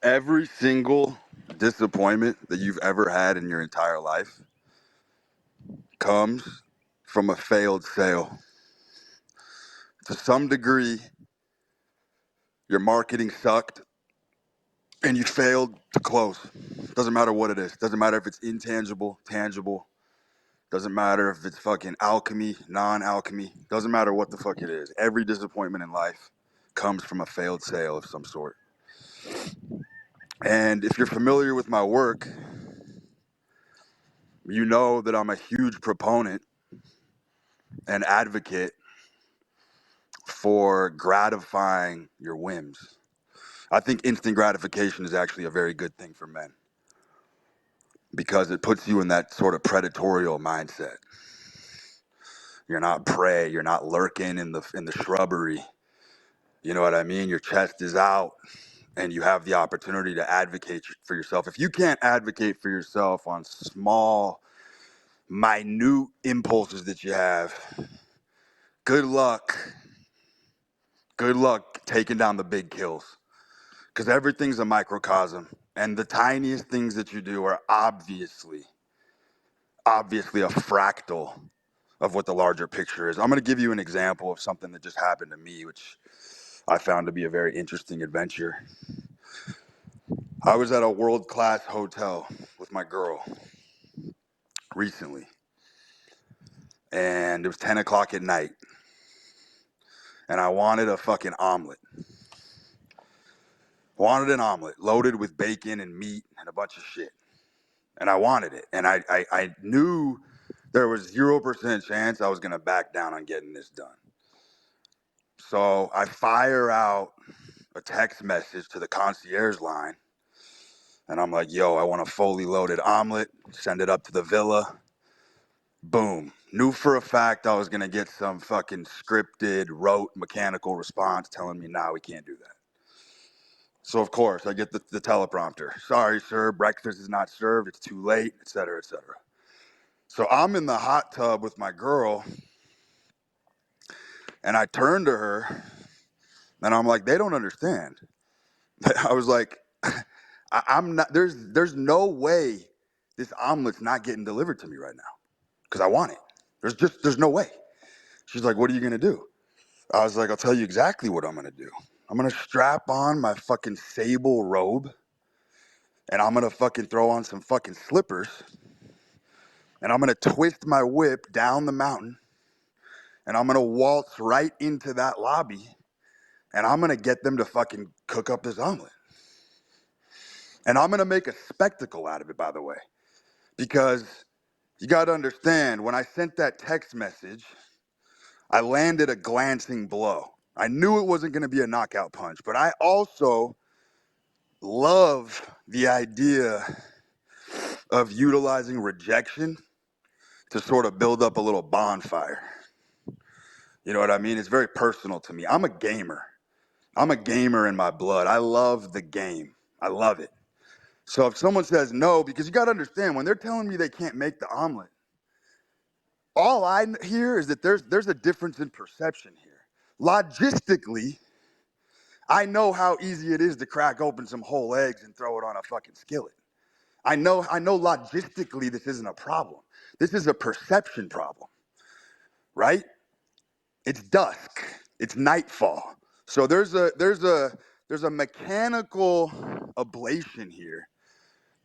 Every single disappointment that you've ever had in your entire life comes from a failed sale. To some degree, your marketing sucked and you failed to close. Doesn't matter what it is. Doesn't matter if it's intangible, tangible. Doesn't matter if it's fucking alchemy, non-alchemy. Doesn't matter what the fuck it is. Every disappointment in life comes from a failed sale of some sort. And if you're familiar with my work, you know that I'm a huge proponent and advocate for gratifying your whims. I think instant gratification is actually a very good thing for men because it puts you in that sort of predatorial mindset. You're not prey, you're not lurking in the shrubbery. You know what I mean? Your chest is out and you have the opportunity to advocate for yourself. If you can't advocate for yourself on small, minute impulses that you have, good luck. Good luck taking down the big kills. Because everything's a microcosm, and the tiniest things that you do are obviously a fractal of what the larger picture is. I'm going to give you an example of something that just happened to me, which I found to be a very interesting adventure. I was at a world-class hotel with my girl recently, and it was 10 o'clock at night, and I wanted a fucking omelet. Wanted an omelet loaded with bacon and meat and a bunch of shit. And I wanted it. And I knew there was 0% chance I was going to back down on getting this done. So I fire out a text message to the concierge line. And I'm like, yo, I want a fully loaded omelet. Send it up to the villa. Boom. Knew for a fact I was going to get some fucking scripted, rote, mechanical response telling me, nah, we can't do that. So, of course, I get the teleprompter. Sorry, sir, breakfast is not served. It's too late, et cetera, et cetera. So I'm in the hot tub with my girl, and I turn to her, and I'm like, they don't understand. I was like, I'm not. There's no way this omelet's not getting delivered to me right now because I want it. There's no way. She's like, what are you gonna do? I was like, I'll tell you exactly what I'm gonna do. I'm gonna strap on my fucking sable robe, and I'm gonna fucking throw on some fucking slippers, and I'm gonna twist my whip down the mountain, and I'm gonna waltz right into that lobby, and I'm gonna get them to fucking cook up this omelet. And I'm gonna make a spectacle out of it, by the way, because you gotta understand, when I sent that text message, I landed a glancing blow. I knew it wasn't gonna be a knockout punch, but I also love the idea of utilizing rejection to sort of build up a little bonfire. You know what I mean? It's very personal to me. I'm a gamer. I'm a gamer in my blood. I love the game. I love it. So if someone says no, because you got to understand, when they're telling me they can't make the omelet, all I hear is that there's a difference in perception here. Logistically, I know how easy it is to crack open some whole eggs and throw it on a fucking skillet. I know logistically this isn't a problem. This is a perception problem, right? It's dusk. It's nightfall. So there's a mechanical ablation here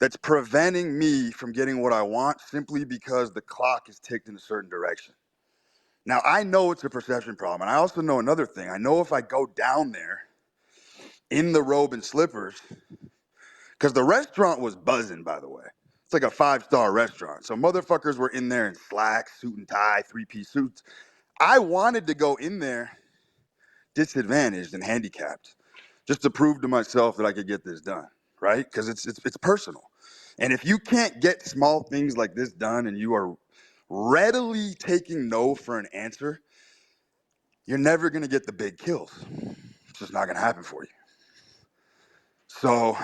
that's preventing me from getting what I want simply because the clock is ticked in a certain direction. Now, I know it's a perception problem. And I also know another thing. I know if I go down there in the robe and slippers, because the restaurant was buzzing, by the way. It's like a 5-star restaurant. So motherfuckers were in there in slacks, suit and tie, 3-piece suits. I wanted to go in there disadvantaged and handicapped just to prove to myself that I could get this done, right? Because it's personal. And if you can't get small things like this done and you are readily taking no for an answer, you're never going to get the big kills. It's just not going to happen for you. So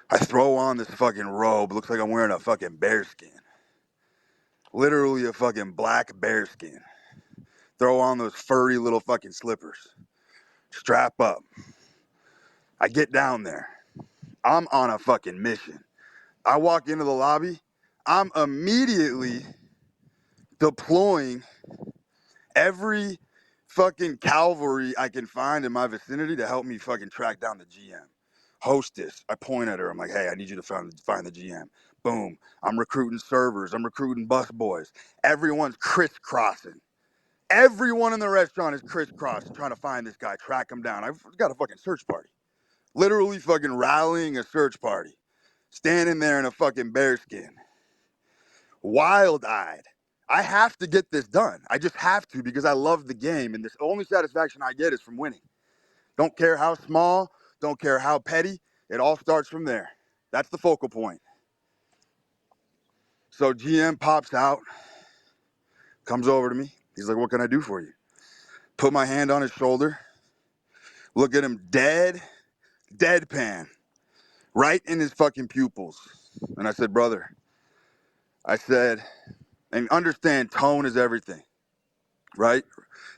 I throw on this fucking robe. Looks like I'm wearing a fucking bearskin. Literally a fucking black bearskin. Throw on those furry little fucking slippers. Strap up. I get down there. I'm on a fucking mission. I walk into the lobby, I'm immediately deploying every fucking cavalry I can find in my vicinity to help me fucking track down the GM. Hostess, I point at her. I'm like, hey, I need you to find the GM. Boom. I'm recruiting servers. I'm recruiting bus boys. Everyone's crisscrossing. Everyone in the restaurant is crisscrossing, trying to find this guy, track him down. I've got a fucking search party. Literally fucking rallying a search party. Standing there in a fucking bearskin. Wild-eyed. I have to get this done. I just have to because I love the game, and the only satisfaction I get is from winning. Don't care how small, don't care how petty, it all starts from there. That's the focal point. So GM pops out, comes over to me. He's like, what can I do for you? Put my hand on his shoulder, look at him deadpan, right in his fucking pupils. And I said, brother, I said, and understand tone is everything, right?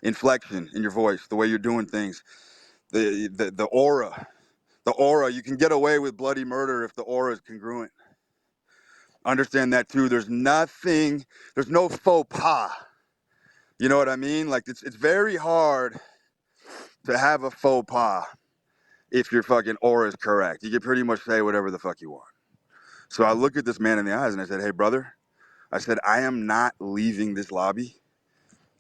Inflection in your voice, the way you're doing things, the aura. The aura, you can get away with bloody murder if the aura is congruent. Understand that too. There's no faux pas. You know what I mean? Like it's very hard to have a faux pas if your fucking aura is correct. You can pretty much say whatever the fuck you want. So I looked at this man in the eyes and I said, hey brother, I said, I am not leaving this lobby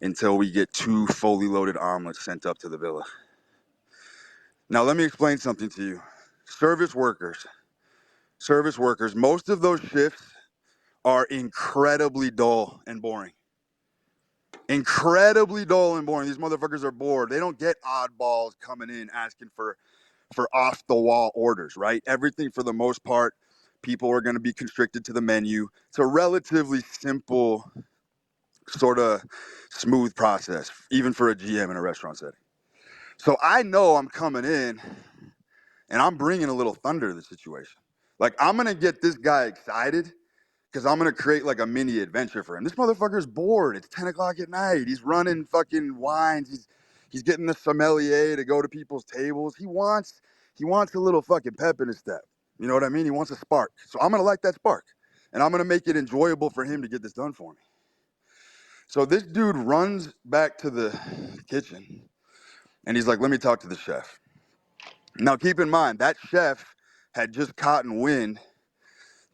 until we get 2 fully loaded omelets sent up to the villa. Now let me explain something to you. Service workers, most of those shifts are incredibly dull and boring. Incredibly dull and boring. These motherfuckers are bored. They don't get oddballs coming in asking for off the wall orders, right? Everything for the most part, people are going to be constricted to the menu. It's a relatively simple sort of smooth process, even for a GM in a restaurant setting. So I know I'm coming in and I'm bringing a little thunder to the situation. Like I'm going to get this guy excited because I'm going to create like a mini adventure for him. This motherfucker's bored. It's 10 o'clock at night. He's running fucking wines. He's getting the sommelier to go to people's tables. He wants a little fucking pep in his step. You know what I mean? He wants a spark. So I'm going to light that spark. And I'm going to make it enjoyable for him to get this done for me. So this dude runs back to the kitchen and he's like, let me talk to the chef. Now keep in mind, that chef had just caught wind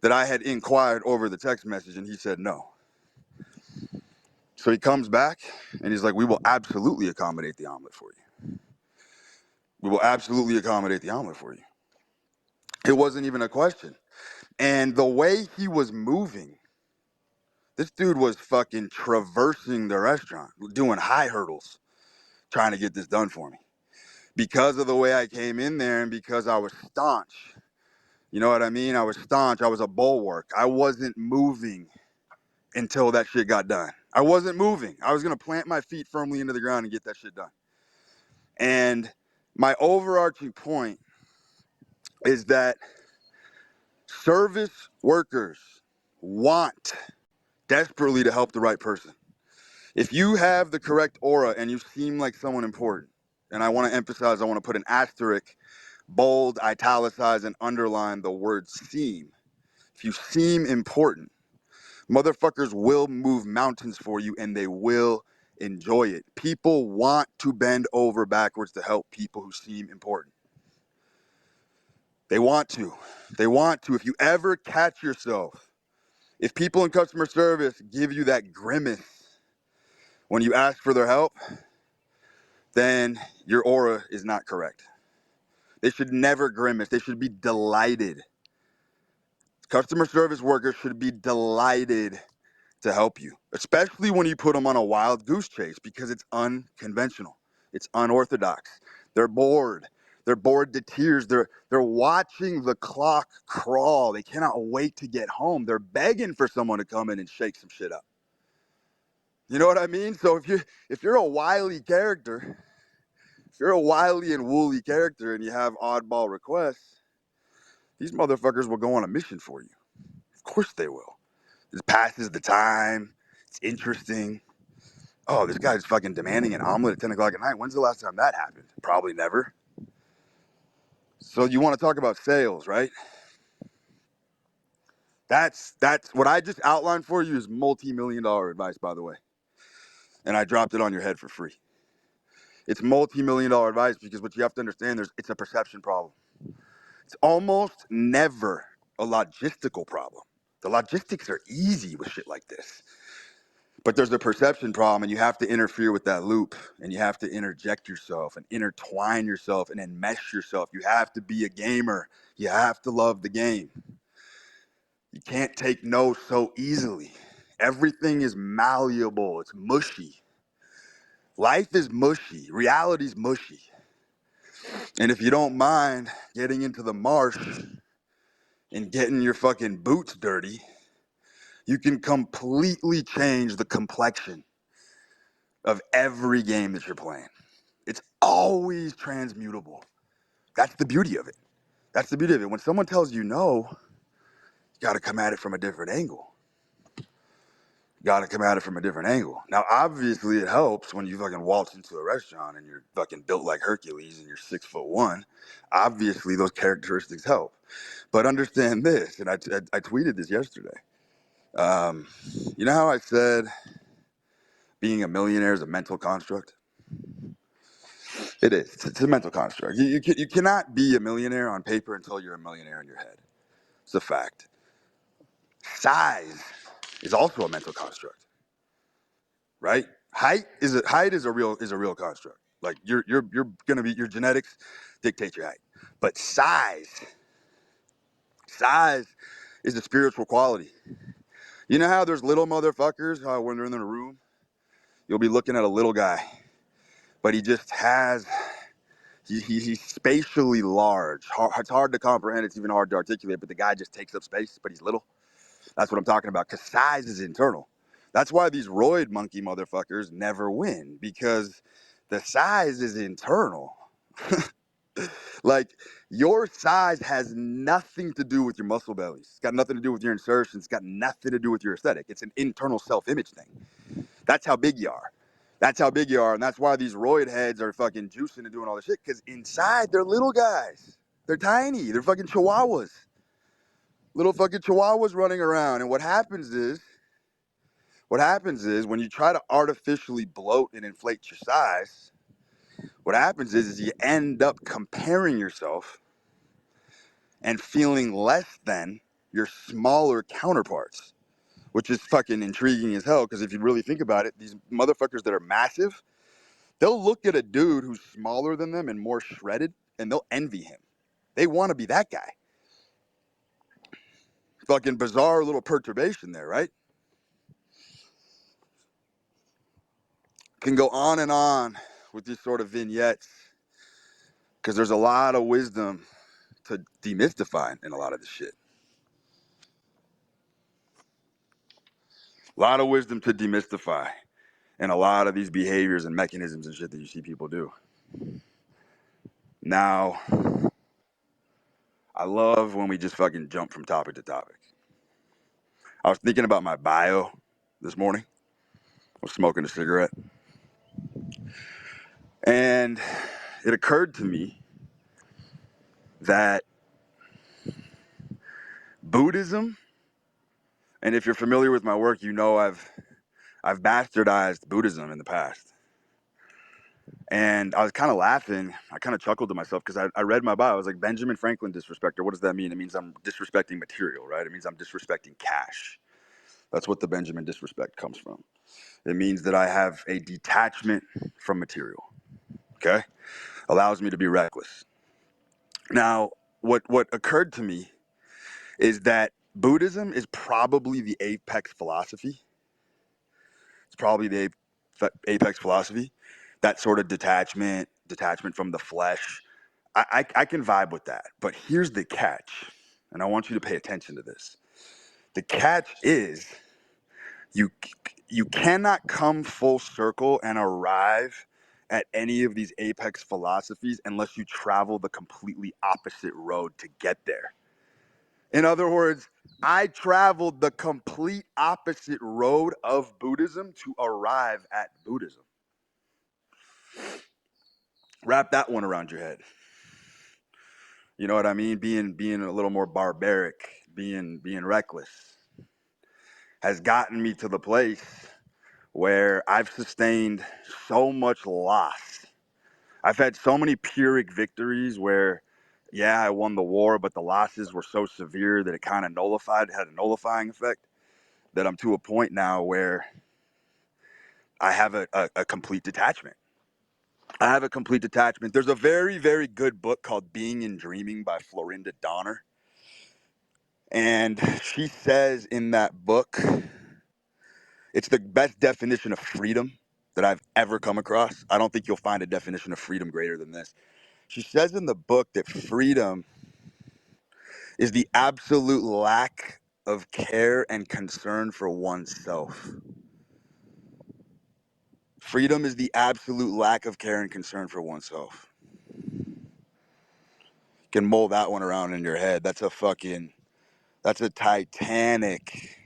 that I had inquired over the text message and he said no. So he comes back and he's like, we will absolutely accommodate the omelet for you. We will absolutely accommodate the omelet for you. It wasn't even a question. And the way he was moving, this dude was fucking traversing the restaurant, doing high hurdles, trying to get this done for me. Because of the way I came in there and because I was staunch. You know what I mean? I was staunch. I was a bulwark. I wasn't moving until that shit got done. I wasn't moving. I was going to plant my feet firmly into the ground and get that shit done. And my overarching point is that service workers want desperately to help the right person. If you have the correct aura and you seem like someone important, and I want to emphasize, I want to put an asterisk, bold, italicize, and underline the word seem. If you seem important, motherfuckers will move mountains for you and they will enjoy it. People want to bend over backwards to help people who seem important. They want to. They want to. If you ever catch yourself, if people in customer service give you that grimace when you ask for their help, then your aura is not correct. They should never grimace. They should be delighted. Customer service workers should be delighted to help you, especially when you put them on a wild goose chase because it's unconventional. It's unorthodox. They're bored. They're bored to tears. They're watching the clock crawl. They cannot wait to get home. They're begging for someone to come in and shake some shit up. You know what I mean? So if you're a wily character, if you're a wily and woolly character and you have oddball requests, these motherfuckers will go on a mission for you. Of course they will. It passes the time. It's interesting. Oh, this guy's fucking demanding an omelet at 10 o'clock at night. When's the last time that happened? Probably never. So you want to talk about sales, right? That's what I just outlined for you is multi-million-dollar advice, by the way. And I dropped it on your head for free. It's multi-million-dollar advice because what you have to understand it's a perception problem. It's almost never a logistical problem. The logistics are easy with shit like this. But there's a perception problem, and you have to interfere with that loop, and you have to interject yourself and intertwine yourself and enmesh yourself. You have to be a gamer. You have to love the game. You can't take no so easily. Everything is malleable. It's mushy. Life is mushy. Reality's mushy. And if you don't mind getting into the marsh and getting your fucking boots dirty, you can completely change the complexion of every game that you're playing. It's always transmutable. That's the beauty of it. That's the beauty of it. When someone tells you no, you got to come at it from a different angle. Got to come at it from a different angle. Now, obviously, it helps when you fucking waltz into a restaurant and you're fucking built like Hercules and you're 6'1". Obviously, those characteristics help. But understand this, and I tweeted this yesterday. You know how I said being a millionaire is a mental construct? It is. It's a mental construct. You cannot be a millionaire on paper until you're a millionaire in your head. It's a fact. Size is also a mental construct, right? Height is a real construct. Like you're gonna be, your genetics dictate your height, but size is a spiritual quality. You know how there's little motherfuckers, how when they're in the room, you'll be looking at a little guy, but he just has, he's spatially large. It's hard to comprehend. It's even hard to articulate, but the guy just takes up space, but he's little. That's what I'm talking about, because size is internal. That's why these roid monkey motherfuckers never win, because the size is internal. Like, your size has nothing to do with your muscle bellies. It's got nothing to do with your insertions. It's got nothing to do with your aesthetic. It's an internal self-image thing. That's how big you are. That's how big you are. And that's why these roid heads are fucking juicing and doing all this shit, because inside they're little guys. They're tiny. They're fucking chihuahuas. Little fucking chihuahuas running around. And what happens is when you try to artificially bloat and inflate your size, what happens is you end up comparing yourself and feeling less than your smaller counterparts, which is fucking intriguing as hell. Because if you really think about it, these motherfuckers that are massive, they'll look at a dude who's smaller than them and more shredded, and they'll envy him. They want to be that guy. Fucking bizarre little perturbation there, right? Can go on and on with these sort of vignettes, because there's a lot of wisdom to demystify in a lot of this shit. A lot of wisdom to demystify in a lot of these behaviors and mechanisms and shit that you see people do. Now, I love when we just fucking jump from topic to topic. I was thinking about my bio this morning. I was smoking a cigarette. And it occurred to me that Buddhism, and if you're familiar with my work, you know I've bastardized Buddhism in the past. And I was kind of laughing. I kind of chuckled to myself because I read my bio. I was like, Benjamin Franklin disrespecter. What does that mean? It means I'm disrespecting material, right? It means I'm disrespecting cash. That's what the Benjamin disrespect comes from. It means that I have a detachment from material, okay? Allows me to be reckless. Now, what occurred to me is that Buddhism is probably the apex philosophy. It's probably the apex philosophy. That sort of detachment from the flesh. I can vibe with that. But here's the catch, and I want you to pay attention to this. The catch is you cannot come full circle and arrive at any of these apex philosophies unless you travel the completely opposite road to get there. In other words, I traveled the complete opposite road of Buddhism to arrive at Buddhism. Wrap that one around your head. You know what I mean? Being a little more barbaric, being reckless has gotten me to the place where I've sustained so much loss. I've had so many Pyrrhic victories where, yeah, I won the war, but the losses were so severe that it kind of had a nullifying effect, that I'm to a point now where I have a complete detachment. I have a complete detachment. There's a very, very good book called Being and Dreaming by Florinda Donner. And she says in that book, it's the best definition of freedom that I've ever come across. I don't think you'll find a definition of freedom greater than this. She says in the book that freedom is the absolute lack of care and concern for oneself. Freedom is the absolute lack of care and concern for oneself. You can mold that one around in your head. That's a titanic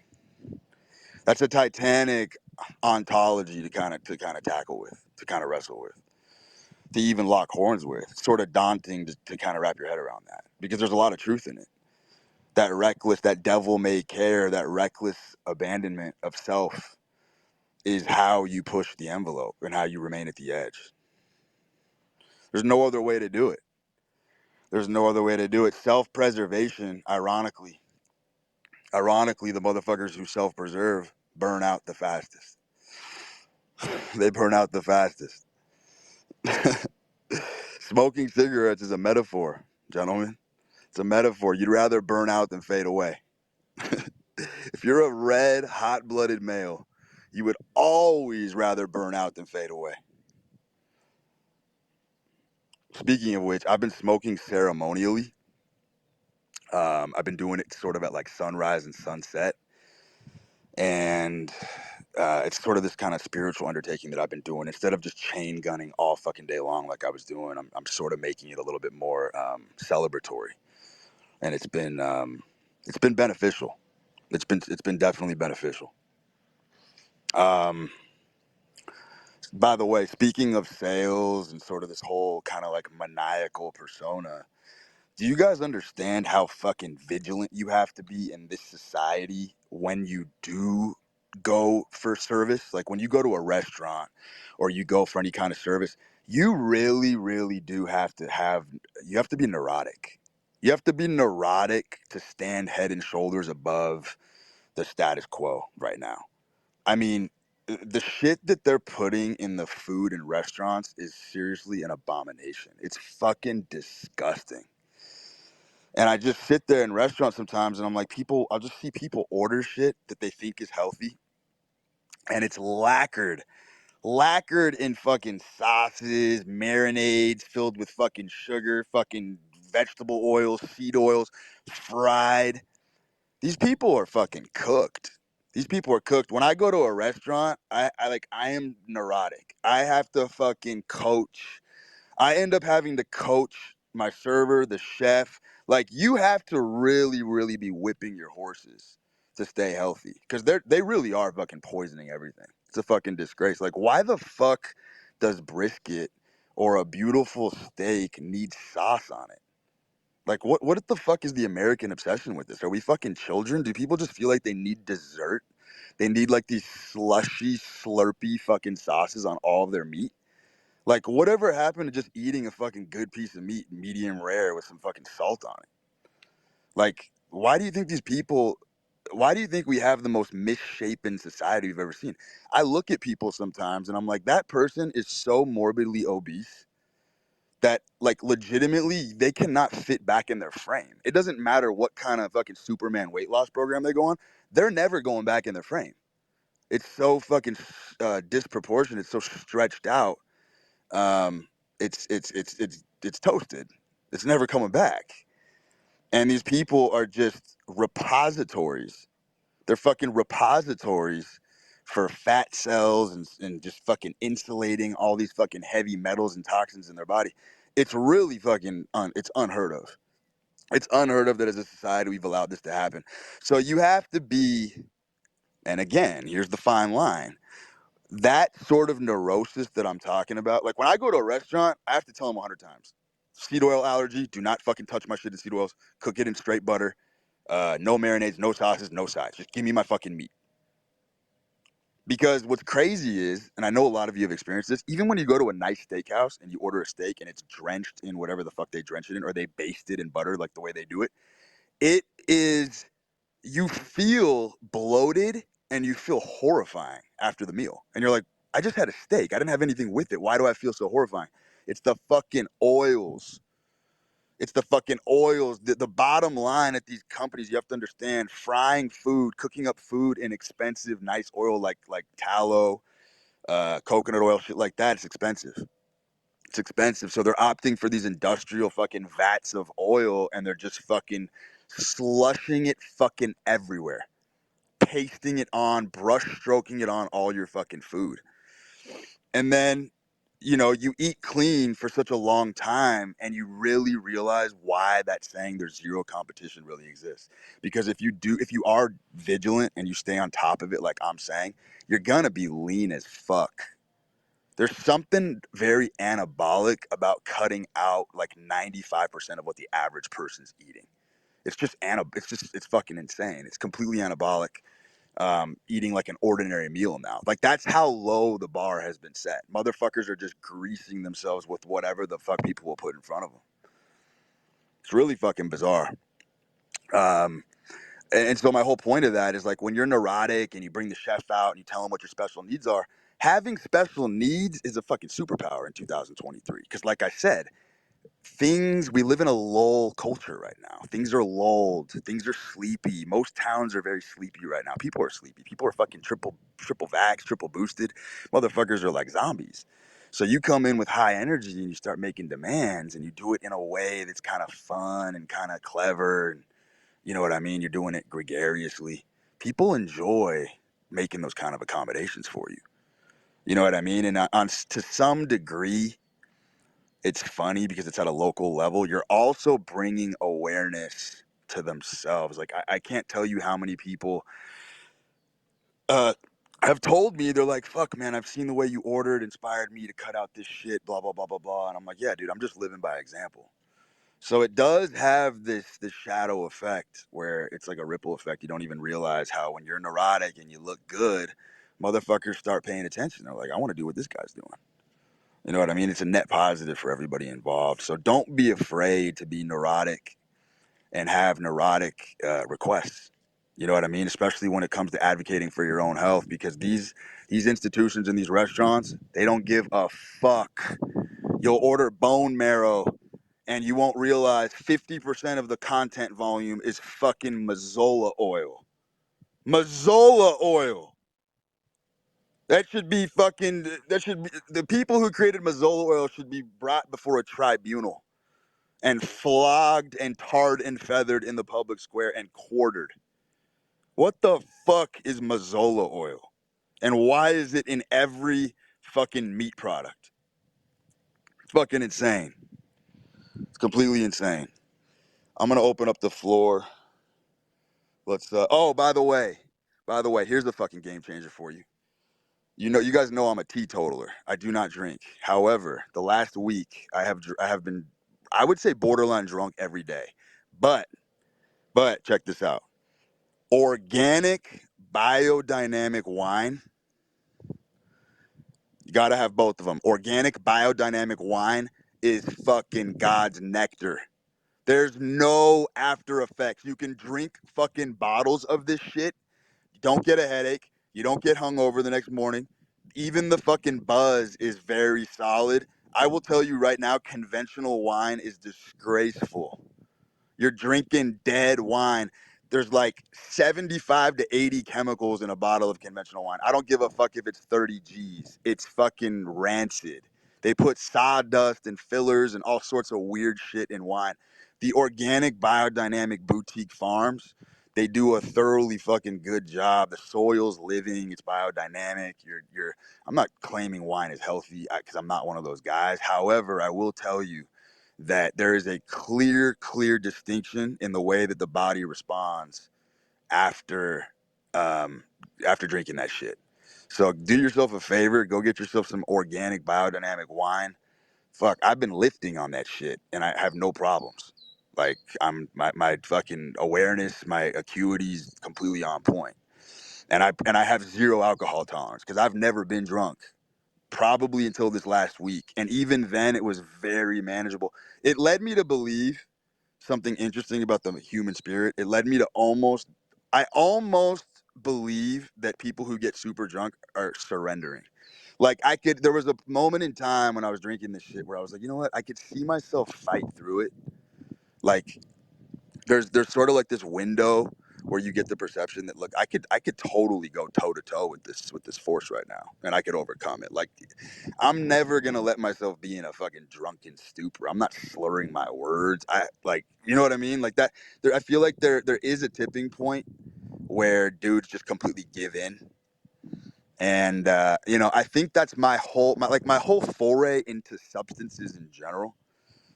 ontology to kind of tackle with, to kind of wrestle with, to even lock horns with. It's sort of daunting to kind of wrap your head around that, because there's a lot of truth in it. That devil may care, that reckless abandonment of self is how you push the envelope and how you remain at the edge. There's no other way to do it. There's no other way to do it. Self-preservation, ironically, the motherfuckers who self-preserve burn out the fastest. They burn out the fastest. Smoking cigarettes is a metaphor, gentlemen. It's a metaphor. You'd rather burn out than fade away. If you're a red, hot-blooded male, you would always rather burn out than fade away. Speaking of which, I've been smoking ceremonially. I've been doing it sort of at like sunrise and sunset. And it's sort of this kind of spiritual undertaking that I've been doing. Instead of just chain gunning all fucking day long like I was doing, I'm sort of making it a little bit more celebratory. And it's been beneficial. It's been definitely beneficial. By the way, speaking of sales and sort of this whole kind of like maniacal persona, do you guys understand how fucking vigilant you have to be in this society when you do go for service? Like when you go to a restaurant or you go for any kind of service, you really, really do you have to be neurotic. You have to be neurotic to stand head and shoulders above the status quo right now. I mean, the shit that they're putting in the food and restaurants is seriously an abomination. It's fucking disgusting. And I just sit there in restaurants sometimes and I'm like, I'll just see people order shit that they think is healthy. And it's lacquered in fucking sauces, marinades filled with fucking sugar, fucking vegetable oils, seed oils, fried. These people are fucking cooked. These people are cooked. When I go to a restaurant, I am neurotic. I have to fucking coach. I end up having to coach my server, the chef. Like, you have to really, really be whipping your horses to stay healthy, because they really are fucking poisoning everything. It's a fucking disgrace. Like, why the fuck does brisket or a beautiful steak need sauce on it? Like, what the fuck is the American obsession with this? Are we fucking children? Do people just feel like they need dessert? They need like these slushy, slurpy fucking sauces on all of their meat? Like, whatever happened to just eating a fucking good piece of meat, medium rare, with some fucking salt on it? Like, why do you think we have the most misshapen society we've ever seen? I look at people sometimes and I'm like, that person is so morbidly obese that, like, legitimately they cannot fit back in their frame. It doesn't matter what kind of fucking Superman weight loss program they go on, they're never going back in their frame. It's so fucking disproportionate, it's so stretched out. um, it's toasted. It's never coming back. And these people are just repositories. They're fucking repositories for fat cells and just fucking insulating all these fucking heavy metals and toxins in their body. It's really fucking it's unheard of. It's unheard of that as a society we've allowed this to happen. So you have to be, and again, here's the fine line. That sort of neurosis that I'm talking about, like when I go to a restaurant, I have to tell them 100 times. Seed oil allergy. Do not fucking touch my shit in seed oils. Cook it in straight butter. No marinades, no sauces, no sides. Just give me my fucking meat. Because what's crazy is, and I know a lot of you have experienced this, even when you go to a nice steakhouse and you order a steak and it's drenched in whatever the fuck they drench it in, or they baste it in butter like the way they do it, it is, you feel bloated and you feel horrifying after the meal. And you're like, I just had a steak. I didn't have anything with it. Why do I feel so horrifying? It's the fucking oils. It's the fucking oils. The bottom line at these companies, you have to understand, frying food, cooking up food in expensive, nice oil like tallow, coconut oil, shit like that, it's expensive. It's expensive. So they're opting for these industrial fucking vats of oil and they're just fucking slushing it fucking everywhere. Pasting it on, brush stroking it on all your fucking food. And then, you eat clean for such a long time and you really realize why that saying there's zero competition really exists. Because if you are vigilant and you stay on top of it, like I'm saying, you're gonna be lean as fuck. There's something very anabolic about cutting out like 95% of what the average person's eating. It's fucking insane. It's completely anabolic. Eating like an ordinary meal now. Like that's how low the bar has been set. Motherfuckers are just greasing themselves with whatever the fuck people will put in front of them. It's really fucking bizarre. And so my whole point of that is like when you're neurotic and you bring the chef out and you tell him what your special needs are, having special needs is a fucking superpower in 2023. Because like I said, we live in a lull culture right now. Things are lulled. Things are sleepy. Most towns are very sleepy right now. People are sleepy. People are fucking triple vax, triple boosted. Motherfuckers are like zombies. So you come in with high energy and you start making demands and you do it in a way that's kind of fun and kind of clever. And you know what I mean? You're doing it gregariously. People enjoy making those kind of accommodations for you. You know what I mean? And to some degree, it's funny because it's at a local level. You're also bringing awareness to themselves. Like I can't tell you how many people uh, have told me, they're like, fuck man, I've seen the way you ordered, inspired me to cut out this shit, blah, blah, blah, blah, blah. And I'm like, yeah, dude, I'm just living by example. So it does have this shadow effect where it's like a ripple effect. You don't even realize how when you're neurotic and you look good, motherfuckers start paying attention. They're like, I want to do what this guy's doing. You know what I mean? It's a net positive for everybody involved. So don't be afraid to be neurotic and have neurotic requests. You know what I mean? Especially when it comes to advocating for your own health, because these institutions and these restaurants, they don't give a fuck. You'll order bone marrow and you won't realize 50% of the content volume is fucking Mazola oil. Mazola oil. That should be the people who created Mazola oil should be brought before a tribunal and flogged and tarred and feathered in the public square and quartered. What the fuck is Mazola oil? And why is it in every fucking meat product? It's fucking insane. It's completely insane. I'm gonna open up the floor. Let's oh, by the way, here's the fucking game changer for you. You guys know I'm a teetotaler. I do not drink. However, the last week I have been, I would say, borderline drunk every day. But check this out. Organic biodynamic wine. You got to have both of them. Organic biodynamic wine is fucking God's nectar. There's no after effects. You can drink fucking bottles of this shit. You don't get a headache. You don't get hungover the next morning. Even the fucking buzz is very solid. I will tell you right now, conventional wine is disgraceful. You're drinking dead wine. There's like 75 to 80 chemicals in a bottle of conventional wine. I don't give a fuck if it's 30 G's. It's fucking rancid. They put sawdust and fillers and all sorts of weird shit in wine. The organic biodynamic boutique farms, they do a thoroughly fucking good job. The soil's living, it's biodynamic. I'm not claiming wine is healthy because I'm not one of those guys. However, I will tell you that there is a clear distinction in the way that the body responds after after drinking that shit. So do yourself a favor, go get yourself some organic biodynamic wine. fuck, I've been lifting on that shit and I have no problems. Like my fucking awareness, my acuity is completely on point. And I have zero alcohol tolerance because I've never been drunk probably until this last week. And even then it was very manageable. It led me to believe something interesting about the human spirit. It led me to I almost believe that people who get super drunk are surrendering. Like there was a moment in time when I was drinking this shit where I was like, you know what? I could see myself fight through it. Like there's sort of like this window where you get the perception that look, I could totally go toe to toe with this force right now, and I could overcome it. Like I'm never gonna let myself be in a fucking drunken stupor. I'm not slurring my words. I like, you know what I mean? Like that. I feel like there is a tipping point where dudes just completely give in, and I think that's my whole foray into substances in general,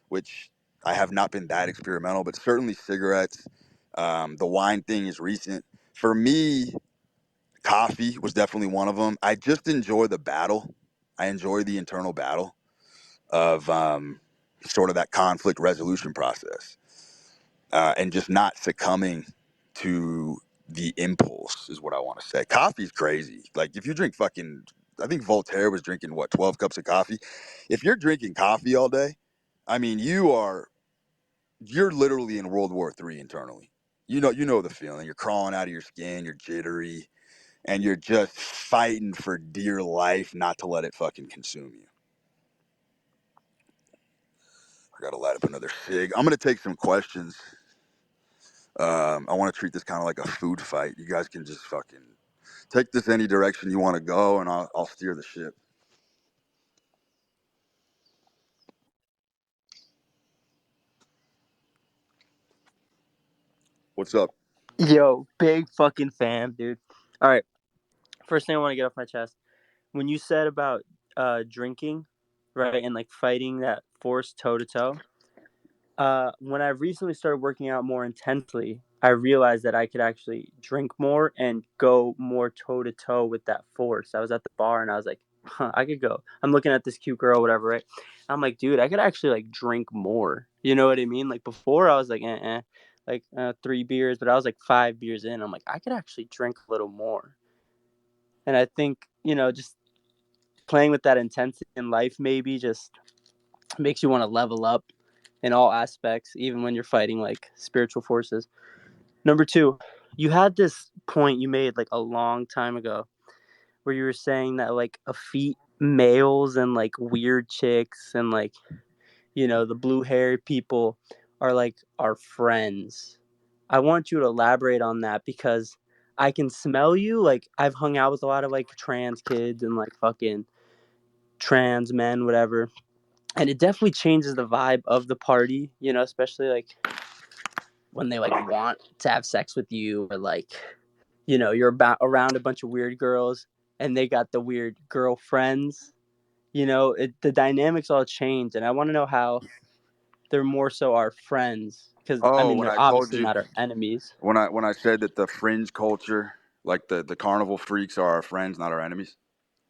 which I have not been that experimental, but certainly cigarettes. The wine thing is recent. For me, coffee was definitely one of them. I just enjoy the battle. I enjoy the internal battle of sort of that conflict resolution process, and just not succumbing to the impulse is what I want to say. Coffee's crazy. Like if you drink fucking, I think Voltaire was drinking what, 12 cups of coffee. If you're drinking coffee all day, I mean, you're literally in World War III internally. You know the feeling. You're crawling out of your skin. You're jittery, and you're just fighting for dear life not to let it fucking consume you. I gotta light up another cig. I'm gonna take some questions. I want to treat this kind of like a food fight. You guys can just fucking take this any direction you want to go, and I'll steer the ship. What's up? Yo, big fucking fan, dude. All right, first thing I want to get off my chest. When you said about drinking, right, and like fighting that force toe to toe, when I recently started working out more intensely, I realized that I could actually drink more and go more toe to toe with that force. I was at the bar and I was like, huh, I could go. I'm looking at this cute girl, whatever, right? I'm like, dude, I could actually like drink more. You know what I mean? Like before, I was like, like 3 beers, but I was like 5 beers in. I'm like, I could actually drink a little more. And I think, just playing with that intensity in life maybe just makes you want to level up in all aspects, even when you're fighting like spiritual forces. Number two, you had this point you made like a long time ago where you were saying that like effete males and like weird chicks and like, the blue haired people are like our friends. I want you to elaborate on that because I can smell you. Like I've hung out with a lot of like trans kids and like fucking trans men, whatever. And it definitely changes the vibe of the party, especially like when they like want to have sex with you or like you're about around a bunch of weird girls and they got the weird girlfriends. The dynamics all change, and I want to know how they're more so our friends because I Oh, mean when they're I told obviously you, not our enemies. when I said that the fringe culture, like the carnival freaks, are our friends, not our enemies.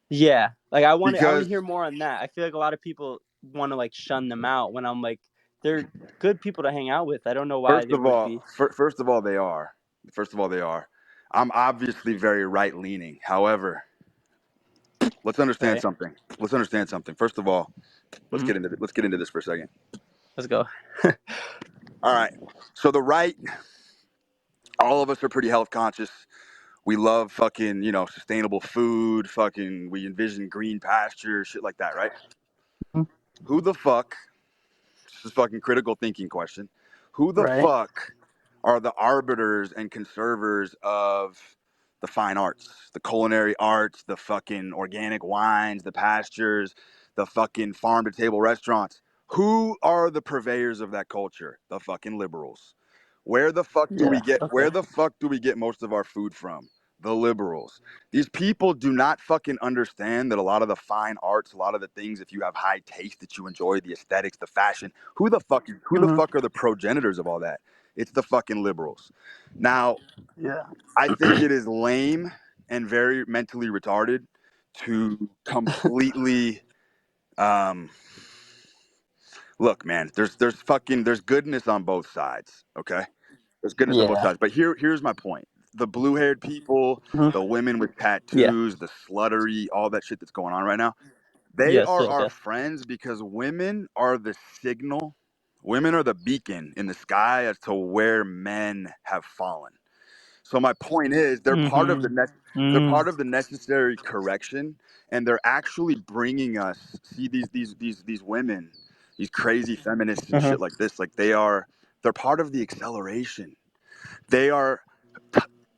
Yeah, like I want to Because hear more on that. I feel like a lot of people want to like shun them out when I'm like they're good people to hang out with. I don't know why first they of would all, be. first of all, they are. First of all, they are. I'm obviously very right leaning. However, let's understand Right. something. Let's understand something. First of all, Hmm. let's get into this for a second. Let's go. All right. So the right, all of us are pretty health conscious. We love fucking, sustainable food, fucking, we envision green pasture, shit like that, right? Who the fuck, this is fucking critical thinking question, who the Right. fuck are the arbiters and conservers of the fine arts, the culinary arts, the fucking organic wines, the pastures, the fucking farm to table restaurants? Who are the purveyors of that culture? The fucking liberals. Yeah. Where Okay. the fuck do we get most of our food from? The liberals. These people do not fucking understand that a lot of the fine arts, a lot of the things, if you have high taste that you enjoy, the aesthetics, the fashion, who the Hmm. fuck are the progenitors of all that? It's the fucking liberals. Now, Yeah. I think it is lame and very mentally retarded to completely um, look, man, there's goodness on both sides. Okay, there's goodness on both Yeah. sides. But here's my point: the blue-haired people, Hmm. the women with Yeah. tattoos, the sluttery, all that shit that's going on right now. They Yes. are Yes. our Yes. friends because women are the signal. Women are the beacon in the sky as to where men have fallen. So my point is, Mm-hmm. they're Mm-hmm. part of the necessary correction, and they're actually bringing us. See these women, these crazy feminists and Uh-huh. shit like this. Like they're part of the acceleration. They are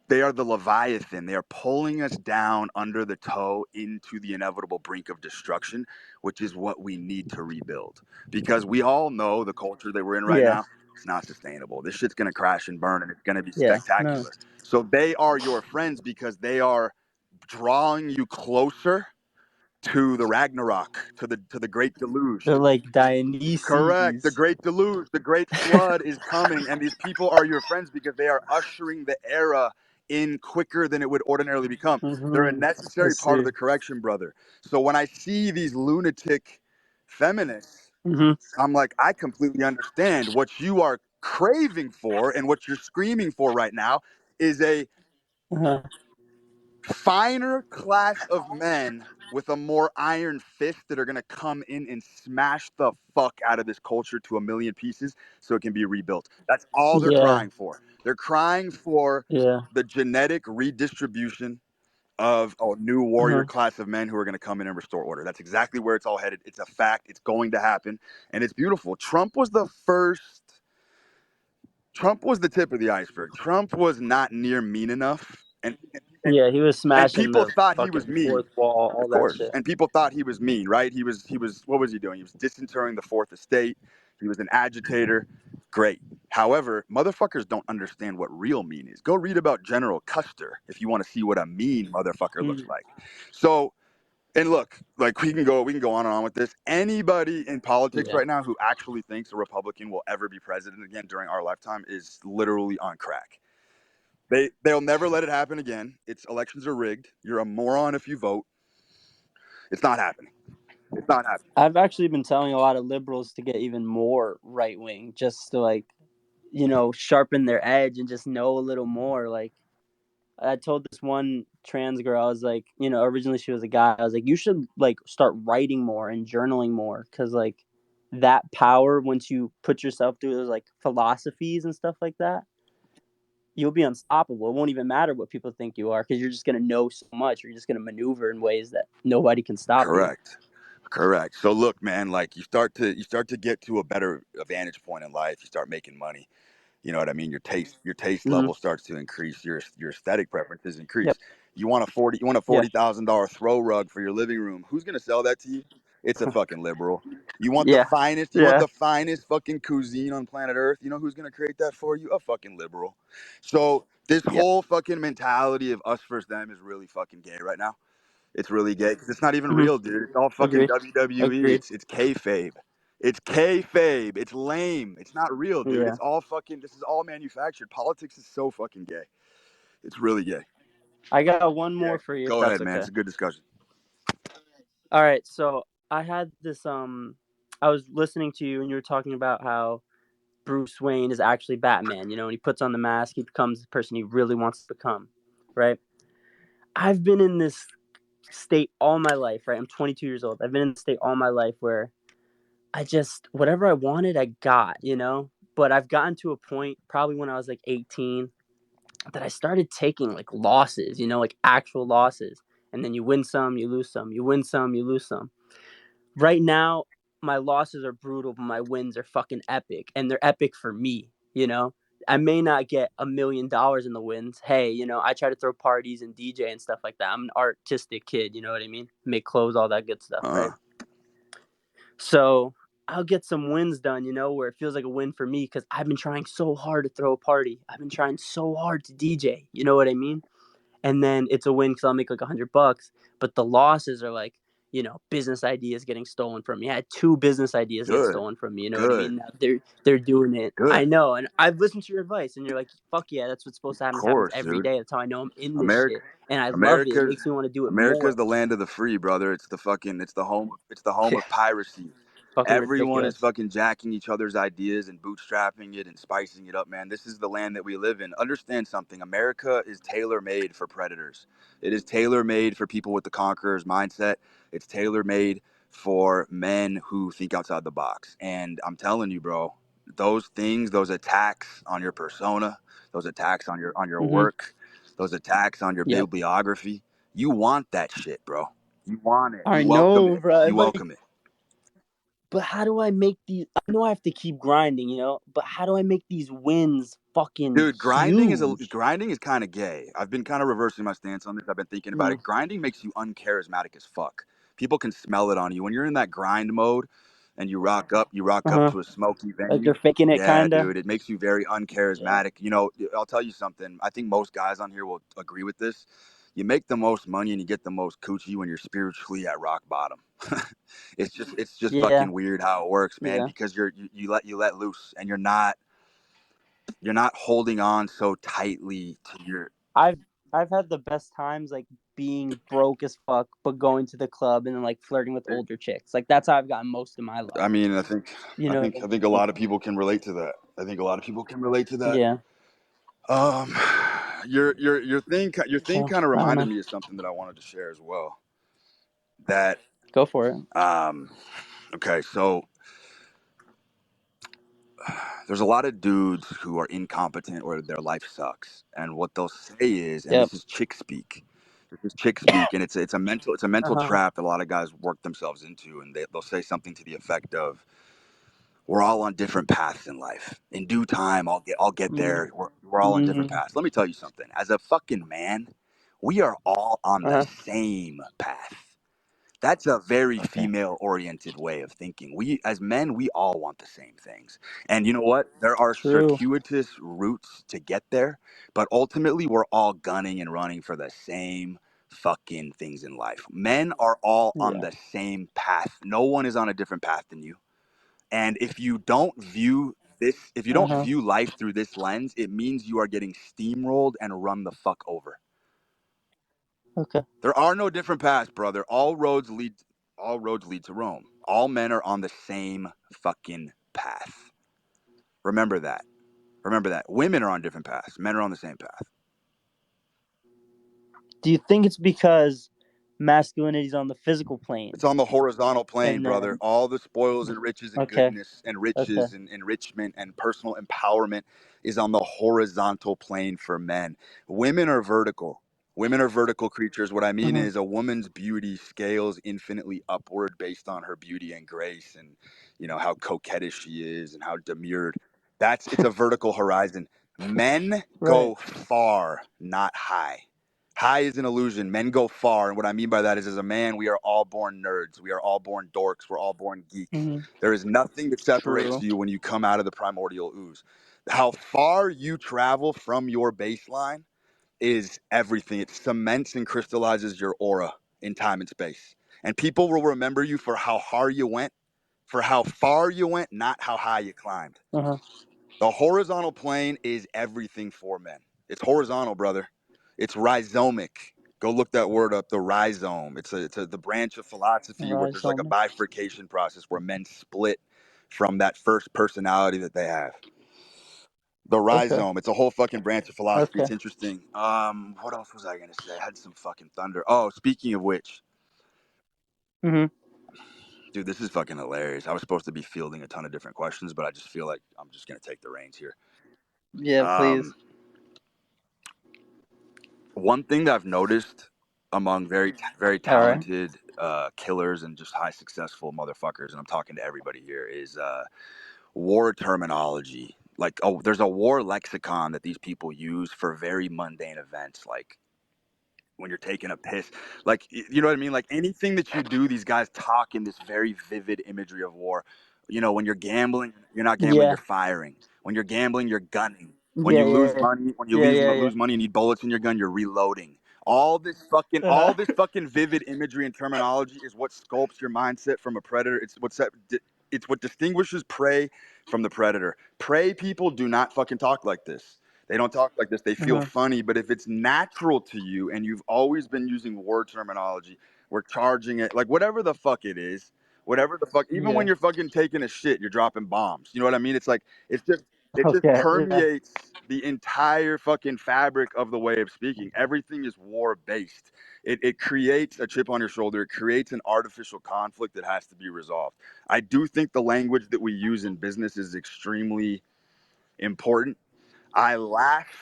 they are the Leviathan. They are pulling us down under the toe into the inevitable brink of destruction, which is what we need to rebuild. Because we all know the culture that we're in right Yeah. now, it's not sustainable. This shit's gonna crash and burn and it's gonna be Yeah. No. spectacular. So they are your friends because they are drawing you closer to the Ragnarok, to the great deluge. They're like Correct. The Dionysus. great deluge, the great flood is coming, and these people are your friends because they are ushering the era in quicker than it would ordinarily become. They're a Mm-hmm. I necessary part of see. the correction, brother. So when I see these lunatic feminists, Mm-hmm. I'm like, I completely understand what you are craving for and what you're screaming for right now is a Uh-huh. finer class of men with a more iron fist that are going to come in and smash the fuck out of this culture to a million pieces so it can be rebuilt. That's all they're Yeah. crying for. They're crying for Yeah. the genetic redistribution of a new warrior Uh-huh. class of men who are going to come in and restore order. That's exactly where it's all headed. It's a fact. It's going to happen. And it's beautiful. Trump was the tip of the iceberg. Trump was not near mean enough. And Yeah. He was and smashing people the thought he was fucking mean. fourth wall, Of all that course. shit. And people thought he was mean, right? He was what was he doing? He was disinterring the fourth estate. He was an agitator. Great. However, motherfuckers don't understand what real mean is. Go read about General Custer if you want to see what a mean motherfucker looks Mm. like. So, and look, like we can go on and on with this. Anybody in politics Yeah. right now who actually thinks a Republican will ever be president again during our lifetime is literally on crack. They'll never let it happen again. It's elections are rigged. You're a moron if you vote. It's not happening. It's not happening. I've actually been telling a lot of liberals to get even more right wing, just to like, sharpen their edge and just know a little more. Like, I told this one trans girl, I was like, originally she was a guy. I was like, you should like start writing more and journaling more, because like that power, once you put yourself through those like philosophies and stuff like that, you'll be unstoppable. It won't even matter what people think you are, because you're just gonna know so much. You're just gonna maneuver in ways that nobody can stop you. Correct. Correct. So look, man, like you start to get to a better vantage point in life. You start making money. You know what I mean? Your taste Hmm. level starts to increase. Your aesthetic preferences Yep. increase. You want a Yeah. $40,000 throw rug for your living room. Who's gonna sell that to you? It's a fucking liberal. You want the Yeah. finest. You want Yeah. the finest fucking cuisine on planet Earth. You know who's gonna create that for you? A fucking liberal. So this Yep. whole fucking mentality of us versus them is really fucking gay right now. It's really gay because it's not even Hmm. real, dude. It's all fucking Agreed. WWE. Agreed. It's kayfabe. It's kayfabe. It's lame. It's not real, dude. Yeah. It's all fucking. This is all manufactured. Politics is so fucking gay. It's really gay. I got one Yeah. more for you, if Go that's ahead, man. okay. It's a good discussion. All right. So I had this. I was listening to you, and you were talking about how Bruce Wayne is actually Batman. And he puts on the mask, he becomes the person he really wants to become. Right. I've been in this state all my life. Right. I'm 22 years old. I've been in this state all my life where I just whatever I wanted, I got. But I've gotten to a point, probably when I was like 18, that I started taking like losses, like actual losses. And then you win some, you lose some, you win some, you lose some. Right now, my losses are brutal, but my wins are fucking epic. And they're epic for me. I may not get $1 million in the wins. Hey, I try to throw parties and DJ and stuff like that. I'm an artistic kid, you know what I mean? Make clothes, all that good stuff, Uh, right? So I'll get some wins done, where it feels like a win for me, because I've been trying so hard to throw a party. I've been trying so hard to DJ. You know what I mean? And then it's a win because I'll make like $100. But the losses are like, business ideas getting stolen from me. I had 2 business ideas get good. stolen from me. You know what I Good. mean? Now they're doing it. I Good. know, and I've listened to your advice, and you're like, fuck yeah, that's what's supposed to Of happen. It happens course, every dude. day. That's how I know I'm in this America. shit, and I love it. It America's makes me want to do it America's more. the land of the free, brother. It's the home of piracy. fucking Everyone is ridiculous. fucking jacking each other's ideas and bootstrapping it and spicing it up, man. This is the land that we live in. Understand something. America is tailor-made for predators. It is tailor-made for people with the conqueror's mindset. It's tailor-made for men who think outside the box. And I'm telling you, bro, those things, those attacks on your persona, those attacks on your Mm-hmm. work, those attacks on your Yep. bibliography, you want that shit, bro. You want it. I You welcome know, it. bro. You Like, welcome it. but how do I make these? I know I have to keep grinding, but how do I make these wins fucking Dude, huge? grinding is kind of gay. I've been kind of reversing my stance on this. I've been thinking about Mm, it. Grinding makes you uncharismatic as fuck. People can smell it on you when you're in that grind mode, and you rock up uh-huh. to a smoky Like venue. they're faking it, Yeah, kinda. dude, it makes you very Yeah. uncharismatic. You know, I'll tell you something. I think most guys on here will agree with this. You make the most money and you get the most coochie when you're spiritually at rock bottom. It's just Yeah. fucking weird how it works, man. Yeah. Because you let loose, and you're not holding on so tightly to your. I've I've had the best times like being broke as fuck, but going to the club and then like flirting with older chicks. Like that's how I've gotten most of my I life. mean, I think You I know think what I I think a mean? lot of people can relate to that. I think a lot of people can relate to that. Yeah. Um, your thing So kind of I don't reminded know. me of something that I wanted to share as well. That Go for it. um, okay, so there's a lot of dudes who are incompetent or their life sucks, and what they'll say is, and Yep. this is chick speak. This is chick speak, and it's a mental Uh-huh. trap that a lot of guys work themselves into, and they'll say something to the effect of, we're all on different paths in life. In due time, I'll get Mm. there. We're all on different Mm. paths. Let me tell you something. As a fucking man, we are all on the Uh-huh. same path. That's a very Okay. female oriented way of thinking. We, as men, we all want the same things. And you know what? There are True. circuitous routes to get there, but ultimately we're all gunning and running for the same fucking things in life. Men are all on Yeah. the same path. No one is on a different path than you. And if you don't Uh-huh. view life through this lens, it means you are getting steamrolled and run the fuck over. Okay. There are no different paths, brother. All roads lead to Rome. All men are on the same fucking path. Remember that. Remember that. Women are on different paths. Men are on the same path. Do you think it's because masculinity is on the physical plane It's on the horizontal plane, and brother. then All the spoils and riches and okay. goodness and Okay. riches and enrichment and personal empowerment is on the horizontal plane for men. Women are vertical. Women are vertical creatures. What I mean Mm-hmm. is a woman's beauty scales infinitely upward based on her beauty and grace and how coquettish she is and how demurred. It's a vertical horizon. Men Right. go far, not high. High is an illusion. Men go far. And what I mean by that is, as a man, we are all born nerds. We are all born dorks. We're all born geeks. Mm-hmm. There is nothing that separates True. you when you come out of the primordial ooze. How far you travel from your baseline is everything. It cements and crystallizes your aura in time and space. And people will remember you for how far you went, not how high you climbed. Uh-huh. The horizontal plane is everything for men. It's horizontal, brother. It's rhizomic. Go look that word up. The rhizome. It's the branch of philosophy where there's like a Rhizome. bifurcation process where men split from that first personality that they have. The Okay. rhizome. It's a whole fucking branch of philosophy. Okay. It's interesting. What else was I gonna say? I had some fucking thunder. Oh, speaking of which, Mm-hmm. dude, this is fucking hilarious. I was supposed to be fielding a ton of different questions, but I just feel like I'm just gonna take the reins here. Yeah, Um, please. One thing that I've noticed among very All right. talented killers and just high successful motherfuckers, and I'm talking to everybody here, is war terminology. Like, oh, there's a war lexicon that these people use for very mundane events, like when you're taking a piss. Like, you know what I mean? Like anything that you do, these guys talk in this very vivid imagery of war. When you're gambling, you're not gambling, Yeah. you're firing. When you're gambling, you're gunning. When Yeah, you yeah, lose yeah. money, when you Yeah, lose yeah, yeah. lose money and need bullets in your gun, you're reloading. All this fucking Uh-huh. all this fucking vivid imagery and terminology is what sculpts your mindset from a predator. It's what distinguishes prey from the predator. Prey people do not fucking talk like this. They don't talk like this. They feel Uh-huh. funny. But if it's natural to you and you've always been using war terminology, we're charging it, like whatever the fuck it is, whatever the fuck. Even when Yeah. you're fucking taking a shit, you're dropping bombs. You know what I mean? It's like it just Okay. Yeah. permeates the entire fucking fabric of the way of speaking. Everything is war based. It creates a chip on your shoulder. It creates an artificial conflict that has to be resolved. I do think the language that we use in business is extremely important. I